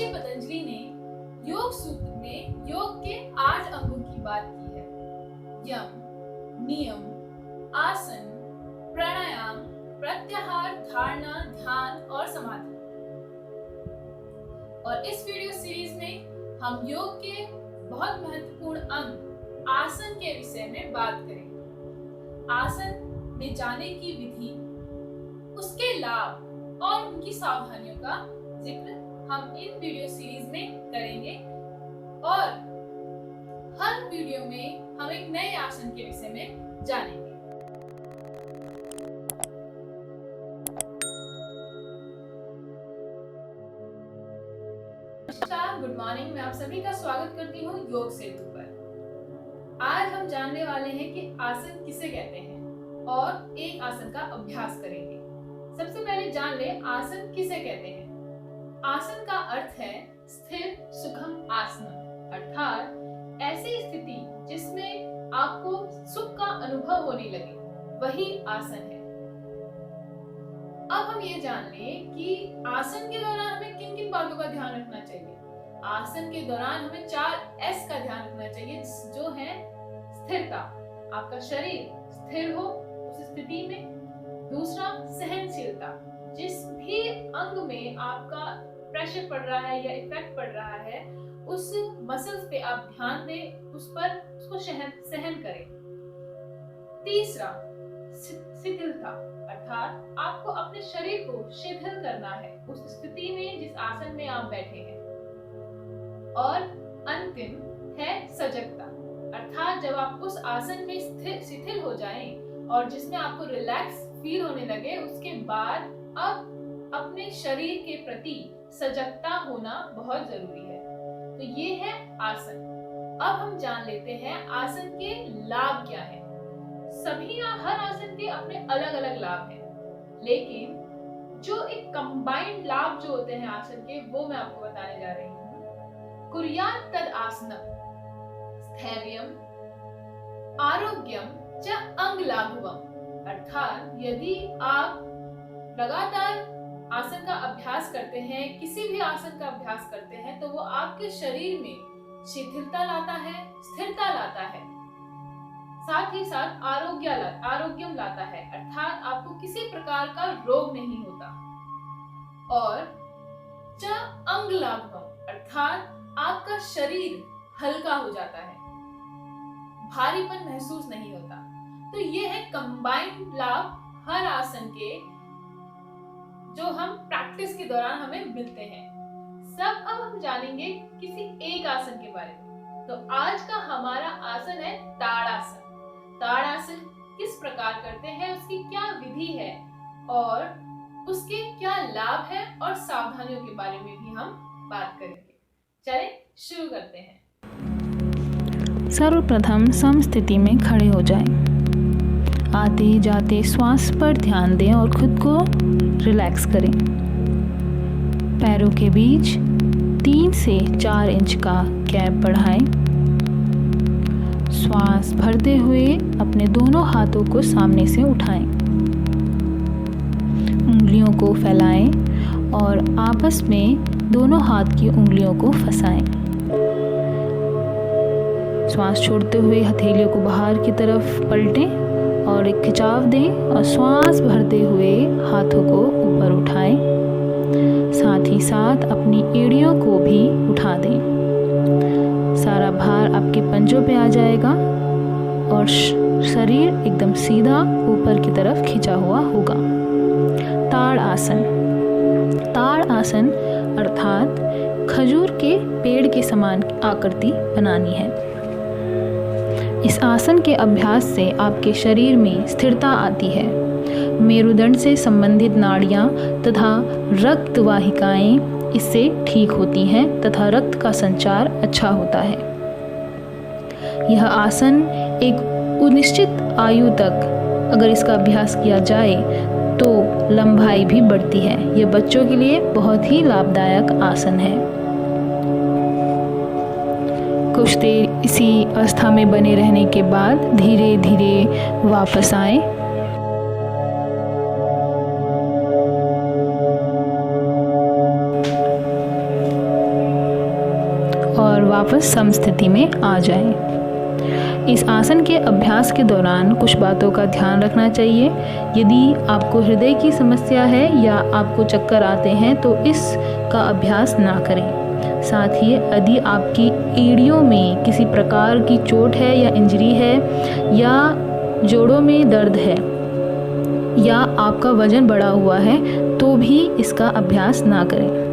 पतंजलि ने योग सूत्र में योग के 8 अंगों की बात की है। यम, नियम, आसन, प्राणायाम, प्रत्याहार, धारणा, ध्यान और समाधि। और इस वीडियो सीरीज में हम योग के बहुत महत्वपूर्ण अंग आसन के विषय में बात करेंगे। आसन में जाने की विधि, उसके लाभ और उनकी सावधानियों का जिक्र हम इन वीडियो सीरीज में करेंगे। और हर वीडियो में हम एक नए आसन के विषय में जानेंगे। नमस्कार, गुड मॉर्निंग। मैं आप सभी का स्वागत करती हूँ योग सेतु पर। आज हम जानने वाले हैं कि आसन किसे कहते हैं और एक आसन का अभ्यास करेंगे। सबसे पहले जान ले आसन किसे कहते हैं। आसन का अर्थ है स्थिर सुखम आसन, अर्थात ऐसी स्थिति जिसमें आपको सुख का अनुभव होने लगे, वही आसन है। अब हम ये जान लें कि आसन के दौरान हमें किन किन बातों का ध्यान रखना चाहिए। आसन के दौरान हमें 4 S का ध्यान रखना चाहिए, जो है स्थिरता, आपका शरीर स्थिर हो उस स्थिति में। दूसरा, सहनशीलता, जिस भी अंग में आपका प्रेशर पड़ रहा है या इफेक्ट पड़ रहा है, उस मसल्स पे आप ध्यान दें, उसको सहन करें। तीसरा, शिथिलता, अर्थात आपको अपने शरीर को शिथिल करना है उस स्थिति में जिस आसन में आप बैठे हैं। और अंतिम है सजगता, अर्थात जब आप उस आसन में शिथिल हो जाएं और जिसमें आपको रिलैक्स फील होने लगे, उसके बाद अब अपने शरीर के प्रति सजगता होना बहुत जरूरी है। तो ये है आसन। अब हम जान लेते हैं आसन के लाभ क्या हैं। हर आसन के अपने अलग अलग लाभ हैं, लेकिन जो एक कंबाइंड लाभ जो होते हैं आसन के, वो मैं आपको बताने जा रही हूँ। कुर्यात् तद आसनम स्थैर्यम आरोग्यम च अंग लाघवम, अर्थात यदि आप लगातार आसन का अभ्यास करते हैं, किसी भी आसन का अभ्यास करते हैं, तो वो आपके शरीर में शिथिलता लाता है, स्थिरता लाता है, साथ ही साथ आरोग्यम लाता है, अर्थात आपको किसी प्रकार का रोग नहीं होता। और च अंग लाघवम, अर्थात आपका शरीर हल्का हो जाता है, भारीपन महसूस नहीं होता। तो ये है कंबाइंड लाभ हर आसन के, जो हम प्रैक्टिस के दौरान हमें मिलते हैं। अब हम जानेंगे किसी एक आसन के बारे में। तो आज का हमारा आसन है ताड़ासन। ताड़ासन किस प्रकार करते हैं, उसकी क्या विधि है और उसके क्या लाभ है और सावधानियों के बारे में भी हम बात करेंगे। चलें शुरू करते हैं। सर्वप्रथम समस्थिति में खड़े हो जाएं। आते जाते श्वास पर ध्यान दें और खुद को रिलैक्स करें। पैरों के बीच 3 से 4 इंच का गैप बढ़ाएं। श्वास भरते हुए अपने दोनों हाथों को सामने से उठाएं। उंगलियों को फैलाएं और आपस में दोनों हाथ की उंगलियों को फंसाएं। श्वास छोड़ते हुए हथेलियों को बाहर की तरफ पलटें और एक खिंचाव दें और श्वास भरते हुए हाथों को ऊपर उठाएं। साथ ही साथ अपनी एड़ियों को भी उठा दें। सारा भार आपके पंजों पे आ जाएगा और शरीर एकदम सीधा ऊपर की तरफ खिंचा हुआ होगा। ताड़ आसन। ताड़ आसन अर्थात खजूर के पेड़ के समान आकृति बनानी है। इस आसन के अभ्यास से आपके शरीर में स्थिरता आती है। मेरुदंड से संबंधित नाड़ियाँ तथा रक्त वाहिकाएं इससे ठीक होती हैं तथा रक्त का संचार अच्छा होता है। यह आसन एक निश्चित आयु तक अगर इसका अभ्यास किया जाए तो लंबाई भी बढ़ती है। यह बच्चों के लिए बहुत ही लाभदायक आसन है। कुछ देर इसी अवस्था में बने रहने के बाद धीरे धीरे वापस आएं। वापस समस्थिति में आ जाएं। इस आसन के अभ्यास के दौरान कुछ बातों का ध्यान रखना चाहिए। यदि आपको हृदय की समस्या है या आपको चक्कर आते हैं तो इसका अभ्यास ना करें। साथ ही यदि आपकी एड़ियों में किसी प्रकार की चोट है या इंजरी है या जोड़ों में दर्द है या आपका वजन बढ़ा हुआ है तो भी इसका अभ्यास ना करें।